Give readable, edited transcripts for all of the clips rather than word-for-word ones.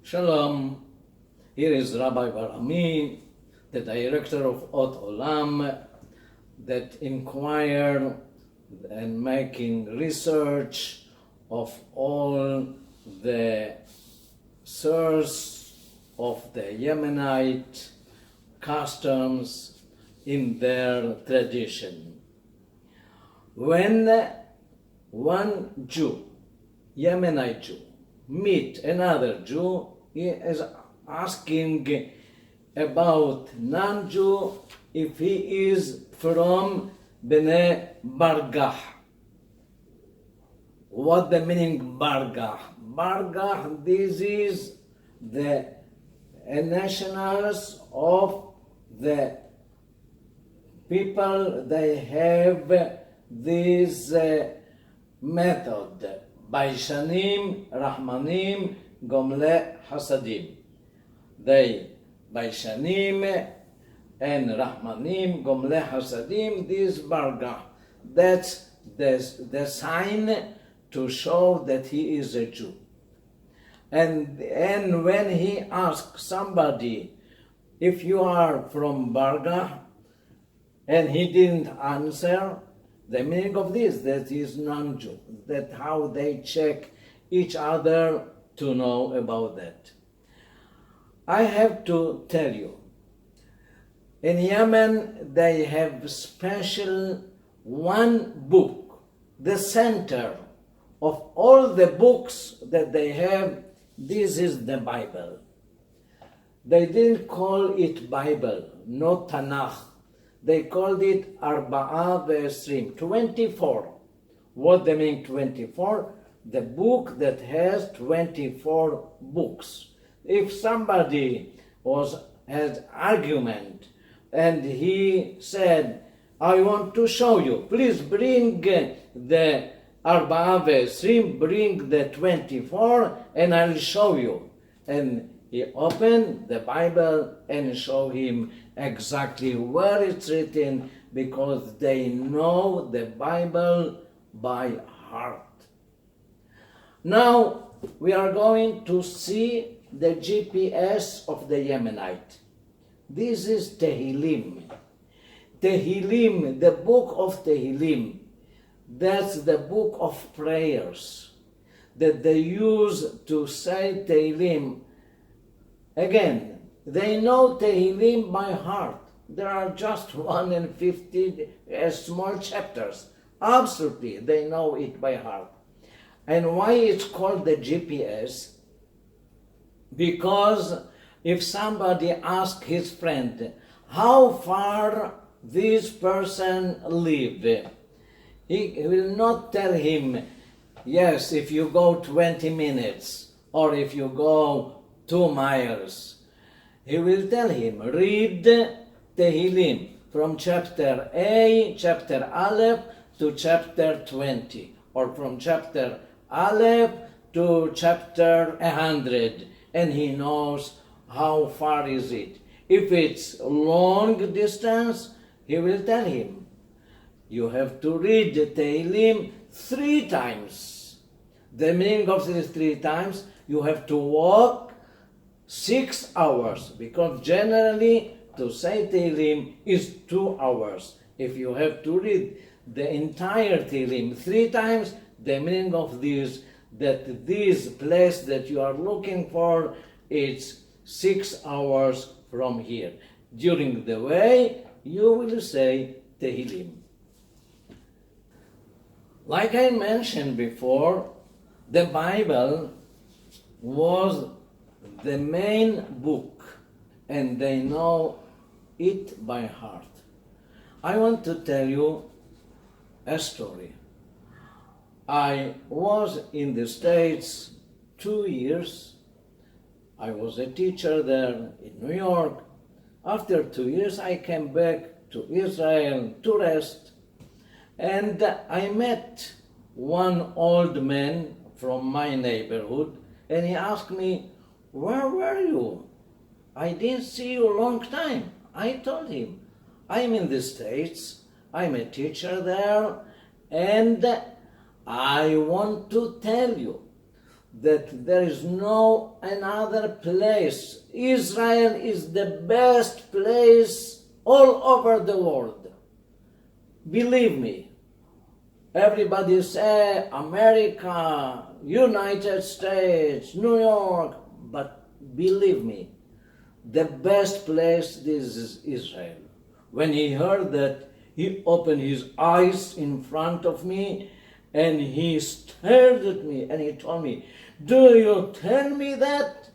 Shalom, here is Rabbi Bar-ami, the director of Ot Olam, that inquire and making research of all the source of the Yemenite customs in their tradition. When one Jew, Yemenite Jew, meet another Jew, he is asking about non-Jew if he is from Bnei Bargah. What the meaning Bargah? Bargah, this is the nationals of the people. They have this method. Baishanim, Rahmanim, Gomle, Hasadim. They, Baishanim and Rahmanim, Gomle, Hasadim, this Bargah. That's the sign to show that he is a Jew. And when he asks somebody, if you are from Bargah, and he didn't answer, the meaning of this, that he is non-Jew. That's how they check each other to know about that. I have to tell you, in Yemen they have special one book, the center of all the books that they have. This is the Bible. They didn't call it Bible, not Tanakh. They called it Arba'a ve'esrim, 24. What they mean 24? The book that has 24 books. If somebody had argument and he said, I want to show you, please bring the Arba'a ve'esrim, bring the 24 and I'll show you. And he opened the Bible and showed him exactly where it's written, because they know the Bible by heart. Now we are going to see the GPS of the Yemenite. This is Tehillim. Tehillim, the book of Tehillim, that's the book of prayers that they use to say Tehillim. Again, they know Tehillim by heart. There are just 150 small chapters. Absolutely, they know it by heart. And why it's called the GPS? Because if somebody asks his friend how far this person lived, he will not tell him, yes, if you go 20 minutes or if you go 2 miles. He will tell him, read Tehillim from chapter A, chapter Aleph to chapter 20, or from chapter Aleph to chapter 100, and he knows how far is it. If it's long distance, he will tell him, you have to read the Tehillim 3 times. The meaning of this 3 times, you have to walk 6 hours, because generally to say Tehillim is 2 hours. If you have to read the entire Tehillim 3 times, the meaning of this, that this place that you are looking for, it's 6 hours from here. During the way, you will say Tehillim. Like I mentioned before, the Bible was the main book, and they know it by heart. I want to tell you a story. I was in the States 2 years. I was a teacher there in New York. After 2 years, I came back to Israel to rest, and I met one old man from my neighborhood, and he asked me, where were you? I didn't see you a long time. I told him, I'm in the States, I'm a teacher there, and I want to tell you that there is no another place. Israel is the best place all over the world. Believe me. Everybody say America, United States, New York, but believe me, the best place this is Israel. When he heard that, he opened his eyes in front of me and he stared at me and he told me, "Do you tell me that?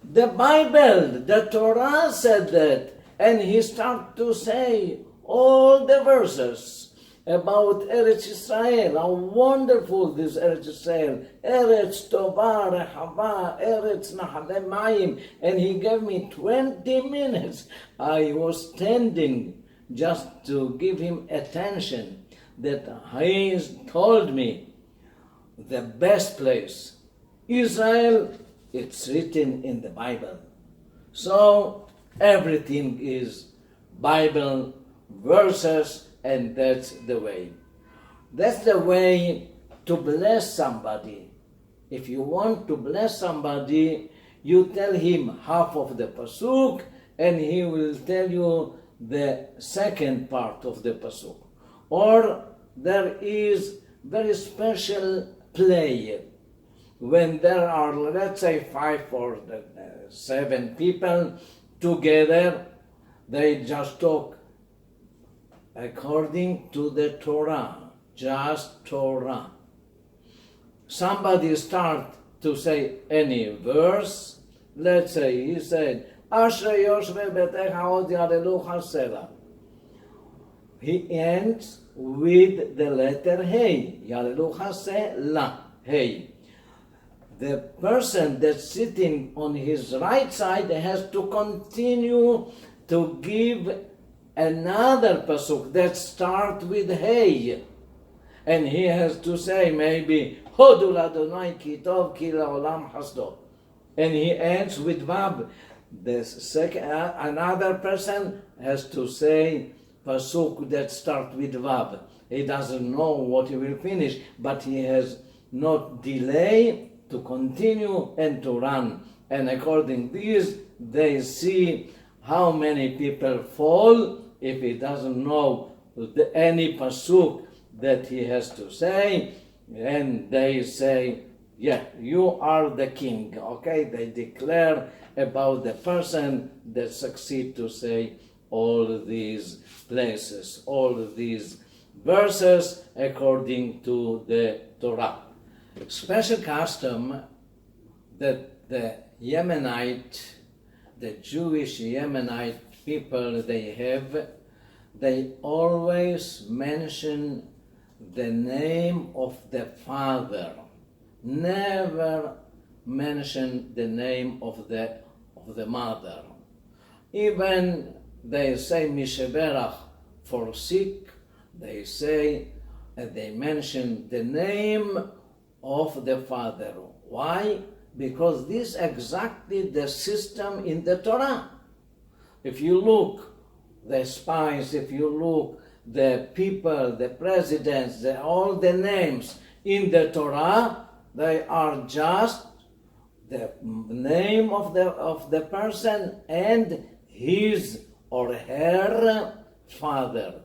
The Bible, the Torah said that." And he started to say all the verses about Eretz Israel, how wonderful this Eretz Israel, Eretz Tova, Rehava, Eretz Nahale Mayim, and he gave me 20 minutes. I was standing just to give him attention that he told me the best place, Israel, it's written in the Bible. So everything is Bible verses, and that's the way. That's the way to bless somebody. If you want to bless somebody, you tell him half of the pasuk, and he will tell you the second part of the pasuk. Or there is very special play when there are, let's say, 5 or 7 people together. They just talk according to the Torah, just Torah. Somebody start to say any verse. Let's say he said, "Ashrei yoshvei betecha od yalelucha sela." He ends with the letter Hey, yalelucha sela, Hey. The person that's sitting on his right side has to continue to give another pasuk that starts with Hey. And he has to say maybe, Hodu l'Adonai ki tov ki la'olam hasdo. And he ends with Vav. The second, another person has to say pasuk that starts with Vav. He doesn't know what he will finish, but he has not delay to continue and to run. And according to this, they see how many people fall if he doesn't know any pasuk that he has to say, and they say, yeah, you are the king, okay? They declare about the person that succeed to say all these places, all these verses according to the Torah. Special custom that the Yemenite, the Jewish Yemenite people they always mention the name of the father, never mention the name of the mother. Even they say Misheberach for sick, they say they mention the name of the father. Why? Because this is exactly the system in the Torah. If you look the spies, if you look the people, the presidents, all the names in the Torah, they are just the name of the person and his or her father.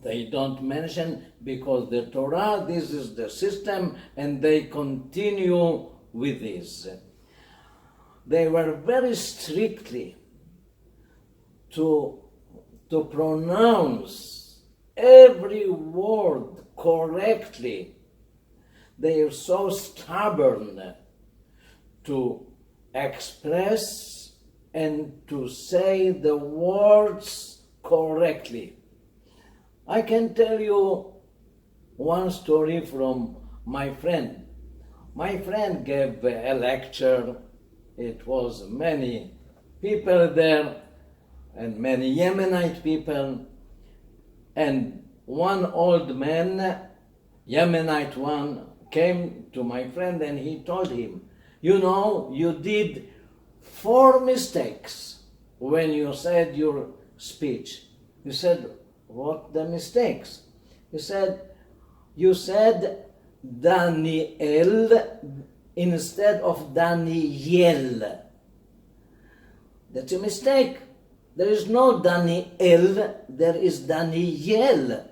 They don't mention because the Torah, this is the system, and they continue with this. They were very strictly to pronounce every word correctly. They are so stubborn to express and to say the words correctly. I can tell you one story from my friend. My friend gave a lecture. It was many people there and many Yemenite people. And one old man, Yemenite one, came to my friend and he told him, you know, you did 4 mistakes when you said your speech. He said, what the mistakes? He said, you said Daniel instead of Daniel. That's a mistake. There is no Daniel, there is Daniel.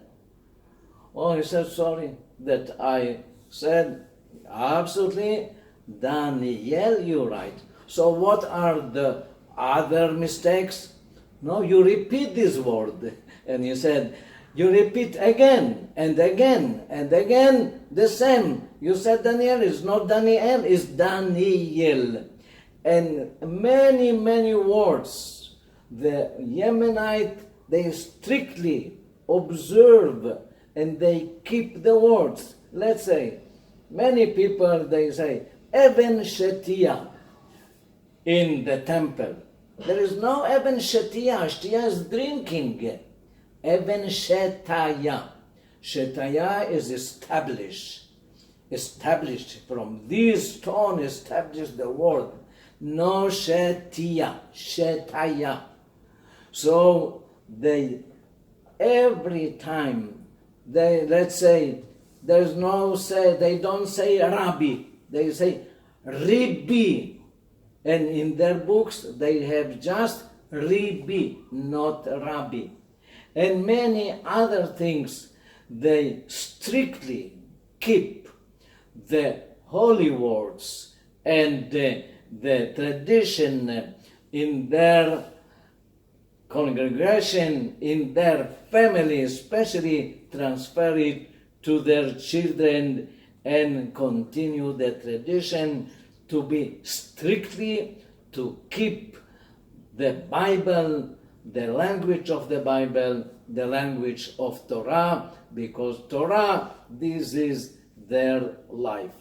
Oh, he said, sorry that I said, absolutely, Daniel, you're right. So what are the other mistakes? No, you repeat this word. And he said, you repeat again and again and again the same. You said Daniel, it's not Daniel, it's Daniel. And many, many words, the Yemenite, they strictly observe and they keep the words. Let's say, many people, they say, Eben Shetia in the temple. There is no Eben Shetia. Shetia is drinking. Eben Shetaya. Shetaya is established. Established from this stone, established the word. No Shetia. Shetaya. So they, every time, they, let's say, there's no say, they don't say Rabbi, they say Ribbi. And in their books, they have just Ribbi, not Rabbi. And many other things, they strictly keep the holy words and the tradition in their congregation, in their family, especially transfer it to their children and continue the tradition to be strictly to keep the Bible, the language of the Bible, the language of Torah, because Torah, this is their life.